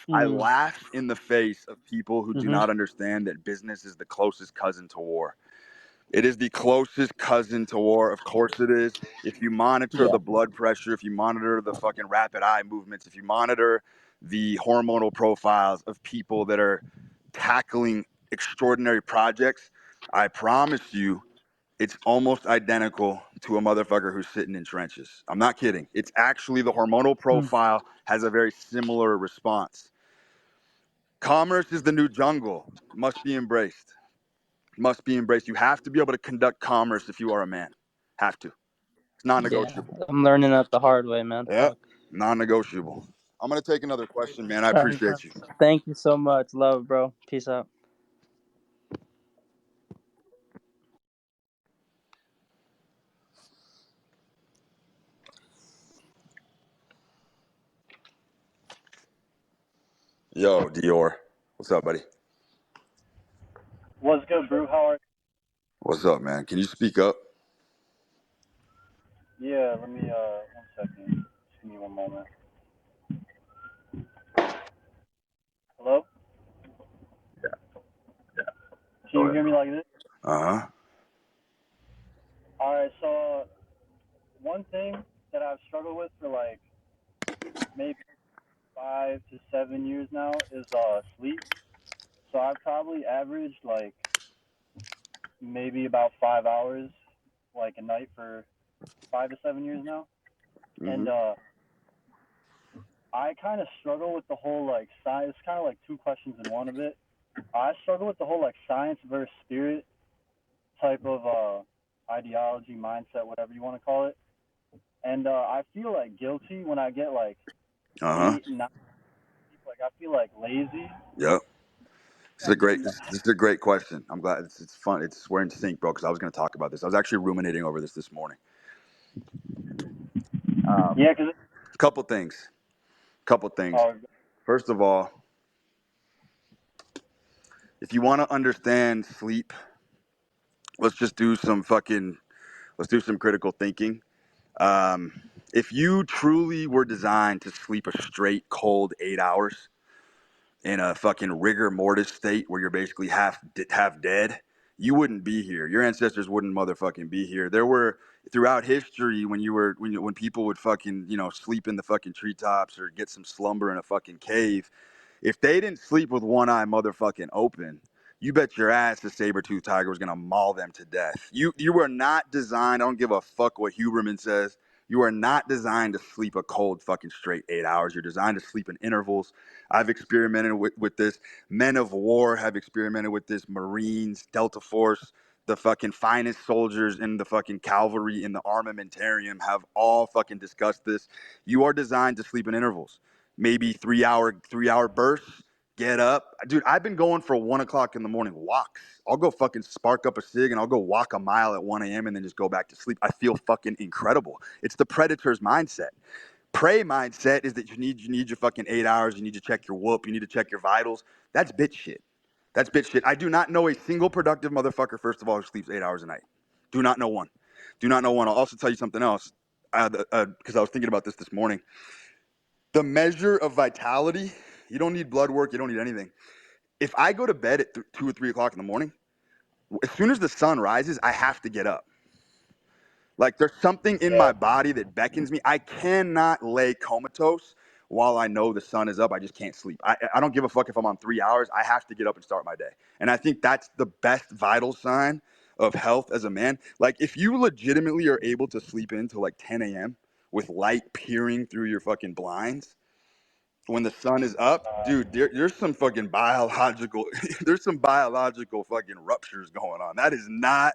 Mm. laugh in the face of people who do Mhm. not understand that business is the closest cousin to war. It is the closest cousin to war. Of course it is. If you monitor Yeah. the blood pressure, if you monitor the fucking rapid eye movements, if you monitor the hormonal profiles of people that are tackling extraordinary projects, I promise you it's almost identical to a motherfucker who's sitting in trenches. I'm not kidding. It's actually the hormonal Mm. profile has a very similar response. Commerce is the new jungle, must be embraced. Must be embraced. You have to be able to conduct commerce if you are a man. Have to. It's Yeah. non-negotiable. I'm learning that the hard way, man. Yep. Fuck. Non-negotiable. I'm gonna take another question, man. I All right. appreciate you. Thank you so much. Love, bro. Peace out. Yo, Dior. What's up, buddy? What's good, Brew? How are What's up, man? Can you speak up? you? Yeah, let me, 1 second. Just give me one moment. Hello? Can Go you ahead. hear me like this? Uh-huh. Alright, so, one thing that I've struggled with for like maybe 5 to 7 years now is, sleep. So I've probably averaged like maybe about 5 hours like a night for 5 to 7 years now. Mm-hmm. And, I kind of struggle with the whole like science. It's kind of like two questions in one of it. I struggle with the whole like science versus spirit type of ideology, mindset, whatever you want to call it. And I feel like guilty when I get like Uh-huh. 8, 9. Like I feel like lazy. Yep. And This is a great question. I'm glad it's fun. We're in sync, bro, because I was gonna talk about this. I was actually ruminating over this morning. yeah, cause Couple things. Couple things. uh, First of all, if you want to understand sleep, let's just do some fucking let's do some critical thinking. Um, if you truly were designed to sleep a straight cold 8 hours in a fucking rigor mortis state where you're basically half dead, you wouldn't be here. Your ancestors wouldn't motherfucking be here. There were throughout history when people would fucking sleep in the fucking treetops or get some slumber in a fucking cave. If they didn't sleep with one eye motherfucking open, you bet your ass the saber-toothed tiger was gonna maul them to death. You were not designed. I don't give a fuck what Huberman says. You are not designed to sleep a cold fucking straight 8 hours. You're designed to sleep in intervals. I've experimented with this. Men of war have experimented with this. Marines, Delta Force, the fucking finest soldiers in the fucking cavalry in the armamentarium have all fucking discussed this. You are designed to sleep in intervals, maybe 3 hour bursts. Get up, dude. I've been going for 1 o'clock in the morning walks. I'll go fucking spark up a cig and I'll go walk a mile at 1 a.m. and then just go back to sleep. I feel fucking incredible. It's the predator's mindset. Prey mindset is that you need your fucking 8 hours. You need to check your whoop. You need to check your vitals. That's bitch shit. That's bitch shit. I do not know a single productive motherfucker, first of all, who sleeps 8 hours a night. Do not know one. Do not know one. I'll also tell you something else because I was thinking about this morning. The measure of vitality, you don't need blood work. You don't need anything. If I go to bed at 2 or 3 o'clock in the morning, as soon as the sun rises, I have to get up. Like there's something in yeah, my body that beckons me. I cannot lay comatose while I know the sun is up. I just can't sleep. I don't give a fuck if I'm on 3 hours. I have to get up and start my day. And I think that's the best vital sign of health as a man. Like if you legitimately are able to sleep into like 10 a.m. with light peering through your fucking blinds when the sun is up, dude, there's some fucking biological, there's some biological fucking ruptures going on. That is not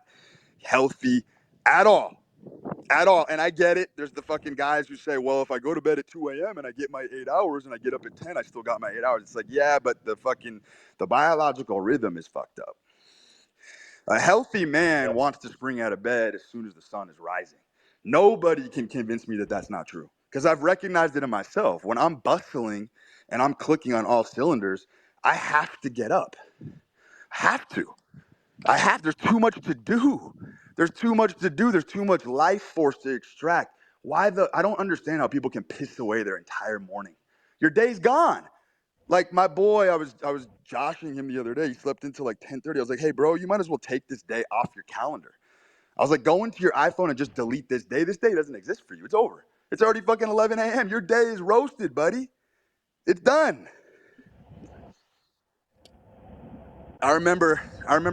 healthy at all. At all. And I get it. There's the fucking guys who say, well, if I go to bed at 2 a.m. and I get my 8 hours and I get up at 10, I still got my 8 hours. It's like, yeah, but the biological rhythm is fucked up. A healthy man Yep. wants to spring out of bed as soon as the sun is rising. Nobody can convince me that that's not true because I've recognized it in myself. When I'm bustling and I'm clicking on all cylinders, I have to get up. Have to. There's too much to do. There's too much to do. There's too much life force to extract. I don't understand how people can piss away their entire morning. Your day's gone. Like my boy, I was joshing him the other day. He slept until like 10:30. I was like, hey bro, you might as well take this day off your calendar. I was like, go into your iPhone and just delete this day. This day doesn't exist for you. It's over. It's already fucking 11 a.m. Your day is roasted, buddy. It's done. I remember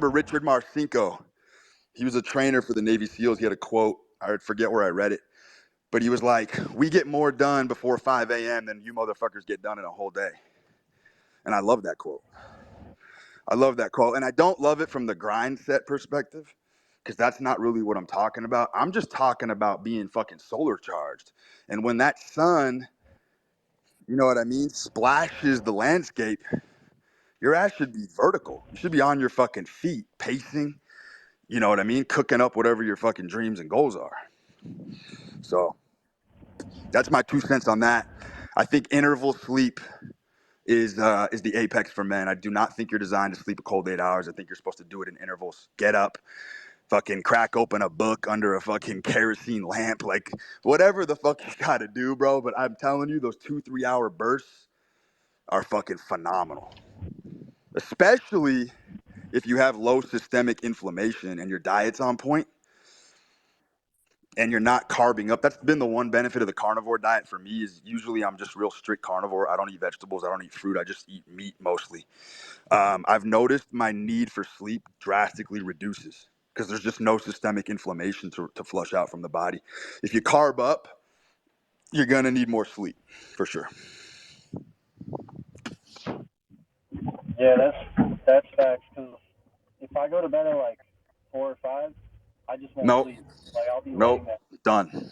Richard Marcinko. He was a trainer for the Navy SEALs. He had a quote. I forget where I read it. But he was like, we get more done before 5 a.m. than you motherfuckers get done in a whole day. And I love that quote. I love that quote. And I don't love it from the grind set perspective because that's not really what I'm talking about. I'm just talking about being fucking solar charged. And when that sun, you know what I mean, splashes the landscape, your ass should be vertical. You should be on your fucking feet, pacing, you know what I mean, cooking up whatever your fucking dreams and goals are. So that's my 2 cents on that. I think interval sleep is the apex for men. I do not think you're designed to sleep a cold 8 hours. I think you're supposed to do it in intervals. Get up, fucking crack open a book under a fucking kerosene lamp, like whatever the fuck you gotta do, bro. But I'm telling you, those 2-3 hour bursts are fucking phenomenal. Especially if you have low systemic inflammation and your diet's on point and you're not carbing up. That's been the one benefit of the carnivore diet for me is usually I'm just real strict carnivore. I don't eat vegetables. I don't eat fruit. I just eat meat mostly. I've noticed my need for sleep drastically reduces because there's just no systemic inflammation to flush out from the body. If you carb up, you're going to need more sleep for sure. Yeah, that's facts. Because if I go to bed at like 4 or 5, I just won't Nope. sleep. Like I'll be Nope. laying there. Done.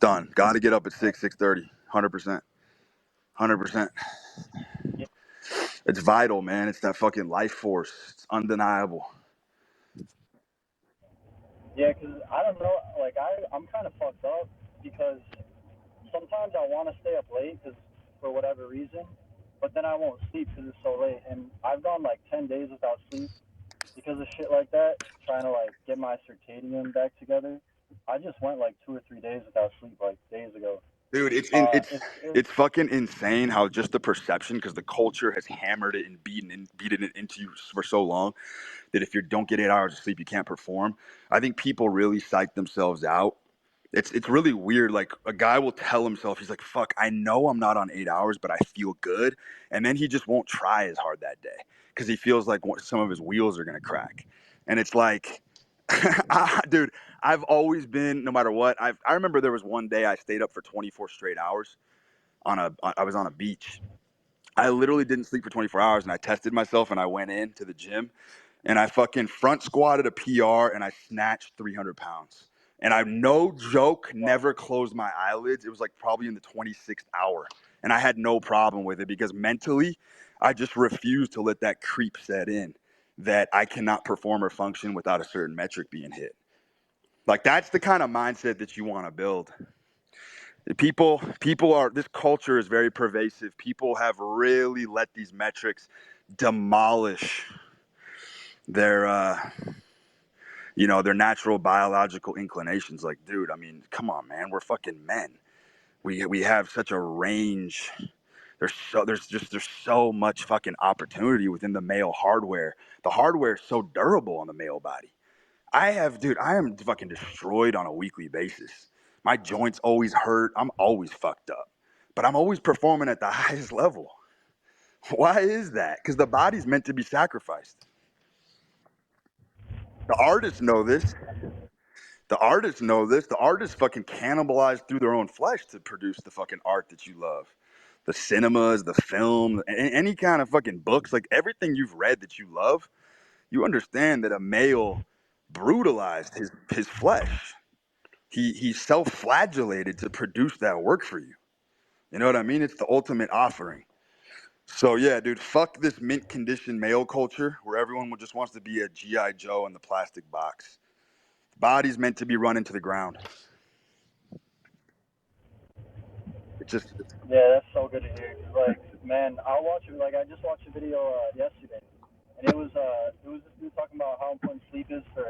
Done. Got to get up at 6:30. 100%. 100%. Yeah, It's vital, man. It's that fucking life force. It's undeniable. yeah. Because I don't know. Like I'm kind of fucked up because sometimes I want to stay up late because for whatever reason, but then I won't sleep because it's so late. And I've gone like 10 days without sleep because of shit like that. Trying to like get my circadian back together. I just went like 2 or 3 days without sleep like days ago. Dude, It's it's fucking insane how just the perception, because the culture has hammered it and beaten it into you for so long that if you don't get 8 hours of sleep, you can't perform. I think people really psych themselves out. It's really weird. Like a guy will tell himself, he's like, "Fuck, I know I'm not on 8 hours, but I feel good," and then he just won't try as hard that day because he feels like some of his wheels are gonna crack. And it's like, dude, I've always been, no matter what. I remember there was one day I stayed up for 24 straight hours I was on a beach. I literally didn't sleep for 24 hours, and I tested myself, and I went in to the gym, and I fucking front squatted a PR, and I snatched 300 pounds. And I, no joke, never closed my eyelids. It was like probably in the 26th hour, and I had no problem with it because mentally, I just refused to let that creep set in that I cannot perform or function without a certain metric being hit. Like that's the kind of mindset that you want to build. People are, this culture is very pervasive. People have really let these metrics demolish their their natural biological inclinations. Like, dude, I mean, come on, man, we're fucking men. We have such a range. There's so much fucking opportunity within the male hardware. The hardware is so durable on the male body. I am fucking destroyed on a weekly basis. My joints always hurt. I'm always fucked up. But I'm always performing at the highest level. Why is that? Because the body's meant to be sacrificed. The artists know this. The artists know this. The artists fucking cannibalize through their own flesh to produce the fucking art that you love. The cinemas, the film, any kind of fucking books, like everything you've read that you love, you understand that a male brutalized his flesh. He self-flagellated to produce that work for you. You know what I mean? It's the ultimate offering. So yeah, dude, fuck this mint condition male culture where everyone just wants to be a GI Joe in the plastic box. The body's meant to be run into the ground. It just Yeah, that's so good to hear. 'Cause, like, man, I'll watch it. Like, I just watched a video yesterday, and it was this dude talking about how important sleep is for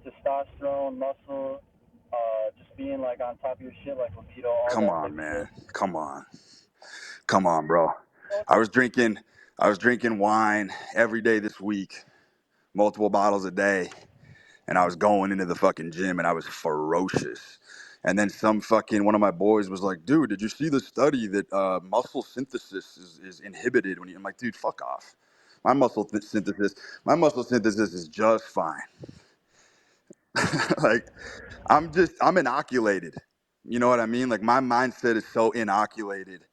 testosterone, muscle, just being like on top of your shit, like libido, all come that on, type of man. shit. Come on, bro. So I was drinking wine every day this week, multiple bottles a day, and I was going into the fucking gym and I was ferocious. And then some fucking one of my boys was like, "Dude, did you see the study that muscle synthesis is inhibited when you?" I'm like, "Dude, fuck off. My muscle synthesis is just fine." Like, I'm inoculated. You know what I mean? Like my mindset is so inoculated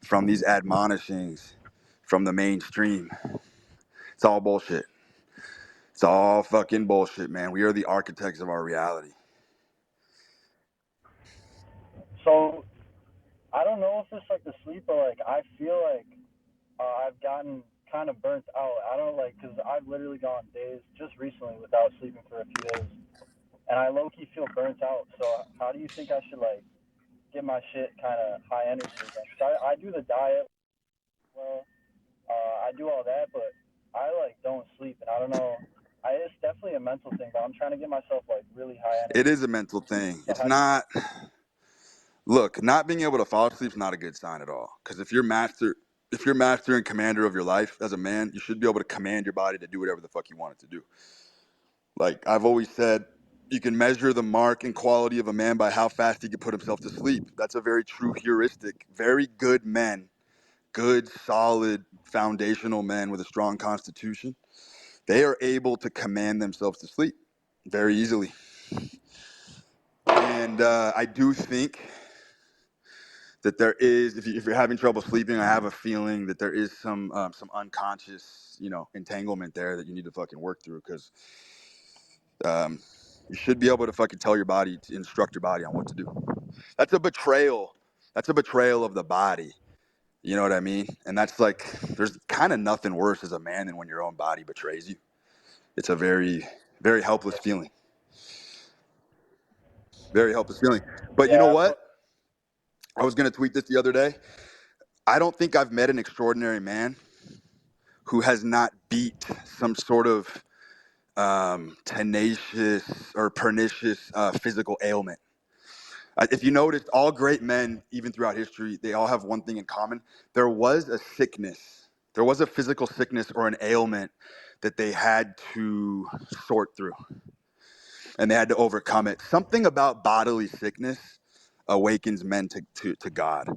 from these admonishings from the mainstream. It's all bullshit. It's all fucking bullshit, man. We are the architects of our reality. so I don't know if it's like the sleep, but like I feel like I've gotten kind of burnt out. I don't like because I've literally gone days just recently without sleeping for a few days, and I low key feel burnt out. So how do you think I should like get my shit kind of high energy again? Cause I do the diet well, I do all that, but I like don't sleep, and I don't know. It's definitely a mental thing, but I'm trying to get myself like really high It energy. is a mental thing. So It's how do you? not. Look, not being able to fall asleep is not a good sign at all. Because if you're master and commander of your life as a man, you should be able to command your body to do whatever the fuck you want it to do. Like I've always said, you can measure the mark and quality of a man by how fast he can put himself to sleep. That's a very true heuristic. Very good men, good, solid, foundational men with a strong constitution, they are able to command themselves to sleep very easily. And I do think that there is, if you're having trouble sleeping, I have a feeling that there is some unconscious, entanglement there that you need to fucking work through because um, you should be able to fucking tell your body, to instruct your body on what to do. That's a betrayal. That's a betrayal of the body. You know what I mean? And that's like, there's kind of nothing worse as a man than when your own body betrays you. It's a very, very helpless feeling. Very helpless feeling. But you know Yeah, what? I was going to tweet this the other day. I don't think I've met an extraordinary man who has not beat some sort of tenacious or pernicious physical ailment. If you noticed, all great men, even throughout history, they all have one thing in common. There was a sickness, there was a physical sickness or an ailment that they had to sort through and they had to overcome it. Something about bodily sickness awakens men to God.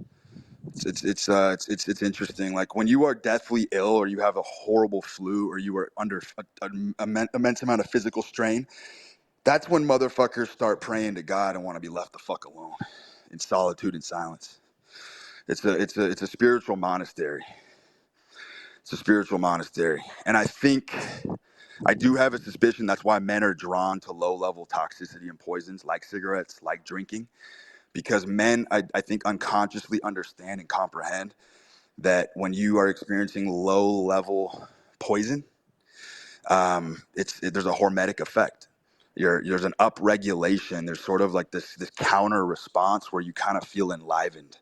It's interesting. Like when you are deathly ill, or you have a horrible flu, or you are under an immense amount of physical strain, that's when motherfuckers start praying to God and want to be left the fuck alone, in solitude and silence. It's a spiritual monastery. It's a spiritual monastery, and I do have a suspicion that's why men are drawn to low level toxicity and poisons like cigarettes, like drinking, because men, I think, unconsciously understand and comprehend that when you are experiencing low level poison, there's a hormetic effect. There's an upregulation. There's sort of like this counter response where you kind of feel enlivened.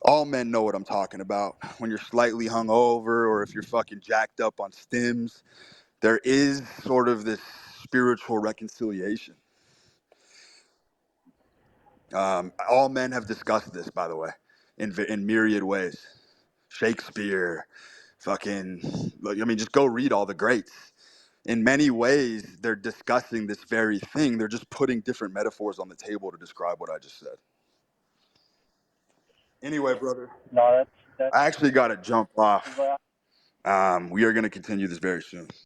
All men know what I'm talking about. When you're slightly hungover, or if you're fucking jacked up on stims, there is sort of this spiritual reconciliation. All men have discussed this, by the way, in myriad ways. Shakespeare, fucking, I mean, just go read all the greats. In many ways, they're discussing this very thing. They're just putting different metaphors on the table to describe what I just said. Anyway, brother, no, that's I actually got to jump off. like We are going to continue this very soon.